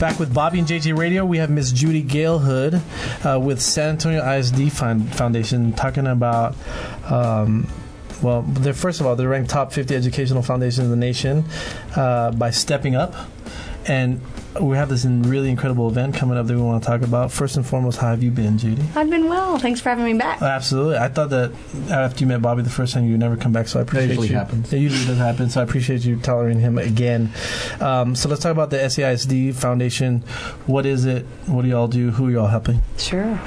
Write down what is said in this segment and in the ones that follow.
Back with Bobby and JJ Radio, we have Miss Judy Geelhoed with San Antonio ISD Foundation talking about, first of all, they're ranked top 50 educational foundations in the nation by stepping up. And we have this really incredible event coming up that we want to talk about. First and foremost, how have you been, Judy? I've been well. Thanks for having me back. Absolutely. I thought that after you met Bobby the first time, you would never come back, so I appreciate you. That usually happens. It usually does happen, so I appreciate you tolerating him again. So let's talk about the SAISD Foundation. What is it? What do y'all do? Who are y'all helping? Sure.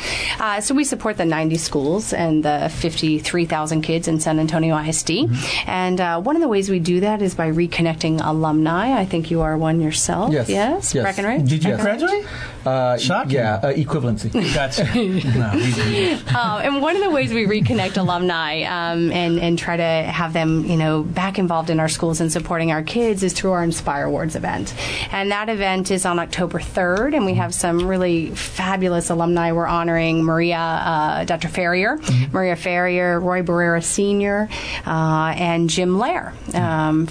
So we support the 90 schools and the 53,000 kids in San Antonio ISD. Mm-hmm. And one of the ways we do that is by reconnecting alumni. I think you are one yourself. Yes. Breckenridge? Did you graduate? Shocking. Yeah, equivalency. Gotcha. And one of the ways we reconnect alumni and try to have them, back involved in our schools and supporting our kids is through our Inspire Awards event. And that event is on October 3rd, and we have some really fabulous alumni. We're honoring Dr. Ferrier, Maria Ferrier, Roy Barrera Sr., and Jim Lair from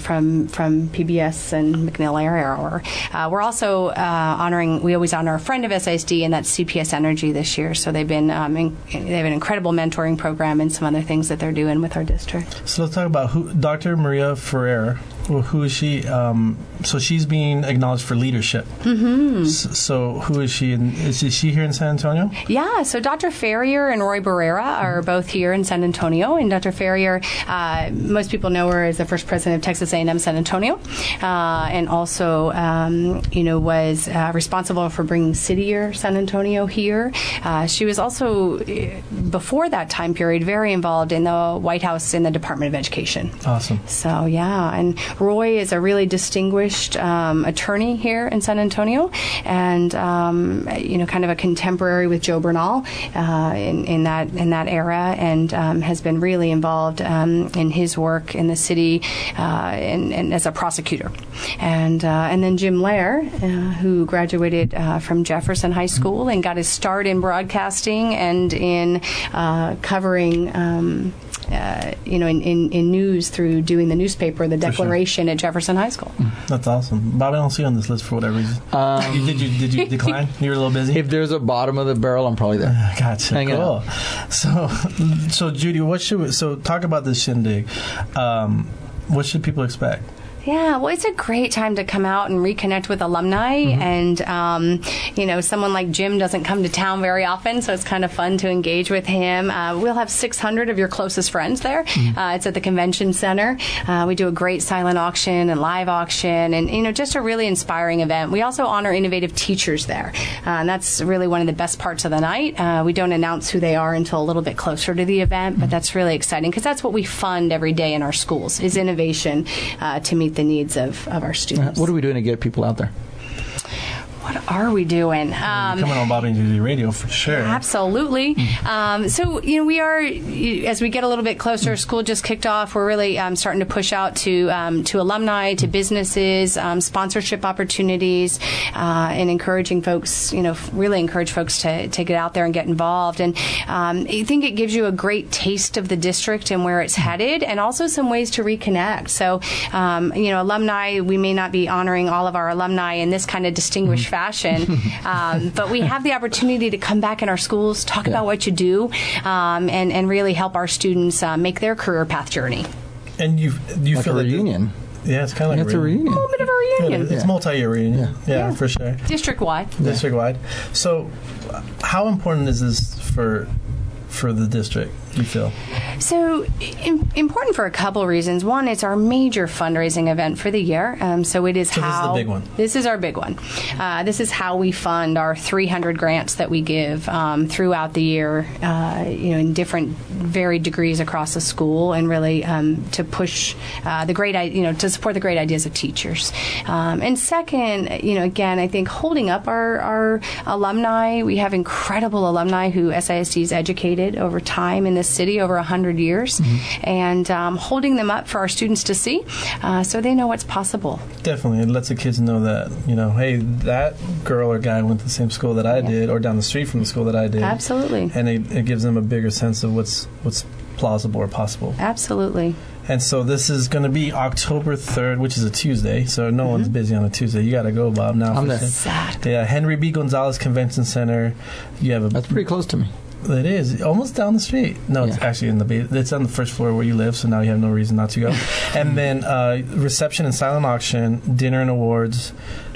PBS and McNeil Air Hour. We're also we always honor a friend of SAISD, and that's CPS Energy this year. So they've been they have an incredible mentoring program and some other things that they're doing with our district. So let's talk about Dr. Maria Ferrer. Well, who is she? So she's being acknowledged for leadership. Mm-hmm. So who is she? Is she here in San Antonio? Yeah. So Dr. Ferrier and Roy Barrera are both here in San Antonio. And Dr. Ferrier, most people know her as the first president of Texas A&M San Antonio, and also, was responsible for bringing City Year San Antonio here. She was also, before that time period, very involved in the White House in the Department of Education. Awesome. So, yeah. And Roy is a really distinguished attorney here in San Antonio, and kind of a contemporary with Joe Bernal in that era, and has been really involved in his work in the city and as a prosecutor. And then Jim Lair, who graduated from Jefferson High School and got his start in broadcasting and in covering. In news through doing the newspaper, the Declaration at Jefferson High School. That's awesome. Bob, I don't see you on this list for whatever reason. Did you decline? You were a little busy? If there's a bottom of the barrel, I'm probably there. Gotcha. Cool. So Judy, talk about this shindig. What should people expect? Yeah, well, it's a great time to come out and reconnect with alumni. Mm-hmm. And, someone like Jim doesn't come to town very often, so it's kind of fun to engage with him. We'll have 600 of your closest friends there. Mm-hmm. It's at the convention center. We do a great silent auction and live auction and, just a really inspiring event. We also honor innovative teachers there. And that's really one of the best parts of the night. We don't announce who they are until a little bit closer to the event, but that's really exciting because that's what we fund every day in our schools is innovation to meet the needs of our students. What are we doing to get people out there? What are we doing? Coming on Bobby and Judy Radio for sure. Absolutely. So, we are, as we get a little bit closer, school just kicked off. We're really starting to push out to alumni, to businesses, sponsorship opportunities, and encouraging folks, really encourage folks to get out there and get involved. And I think it gives you a great taste of the district and where it's headed, and also some ways to reconnect. So, alumni, we may not be honoring all of our alumni in this kind of distinguished fashion, but we have the opportunity to come back in our schools, talk about what you do, and really help our students make their career path journey. And you like feel a reunion. Yeah, it's kind of like a reunion. A little bit of a reunion. It's multi-year reunion. Yeah, for sure. District-wide. District-wide. So how important is this for the district, you feel? So important for a couple of reasons. One, it's our major fundraising event for the year. So this is the big one. This is our big one. This is how we fund our 300 grants that we give throughout the year, in different varied degrees across the school, and really to push to support the great ideas of teachers. And second, again, I think holding up our alumni. We have incredible alumni who SAISD has educated over time in this city, over 100 years, and holding them up for our students to see so they know what's possible. Definitely. It lets the kids know that, hey, that girl or guy went to the same school that I did, or down the street from the school that I did. Absolutely. And it gives them a bigger sense of what's plausible or possible. Absolutely. And so this is going to be October 3rd, which is a Tuesday. So no one's busy on a Tuesday. You got to go, Bob. Now I'm there. Exactly. Yeah, Henry B. Gonzalez Convention Center. You have That's pretty close to me. It is almost down the street. No, it's actually in the it's on the first floor where you live. So now you have no reason not to go. And then reception and silent auction, dinner and awards,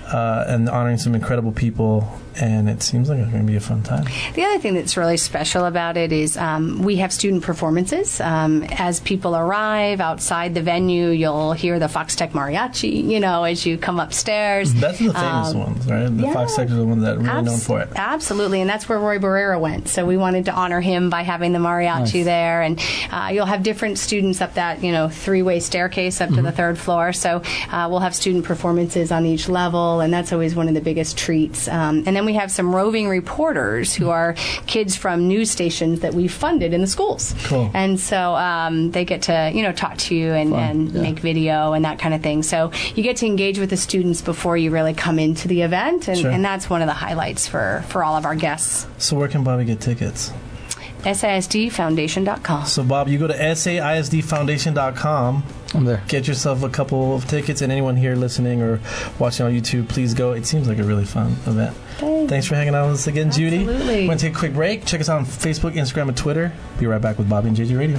and honoring some incredible people. And it seems like it's going to be a fun time. The other thing that's really special about it is we have student performances. As people arrive outside the venue, you'll hear the Fox Tech Mariachi, as you come upstairs. That's the famous ones, right? The Fox Tech are the ones that are really known for it. Absolutely, and that's where Roy Barrera went. So we wanted to honor him by having the mariachi there. And you'll have different students up that, three-way staircase up to the third floor. So we'll have student performances on each level, and that's always one of the biggest treats. And then we have some roving reporters who are kids from news stations that we funded in the schools. Cool. And so they get to, talk to you and make video and that kind of thing. So you get to engage with the students before you really come into the event, and that's one of the highlights for all of our guests. So where can Bobby get tickets? SAISDfoundation.com. So, Bob, you go to SAISDfoundation.com. I'm there. Get yourself a couple of tickets, and anyone here listening or watching on YouTube, please go. It seems like a really fun event. Thanks for hanging out with us again, Judy. Absolutely. We're going to take a quick break. Check us out on Facebook, Instagram, and Twitter. Be right back with Bobby and JJ Radio.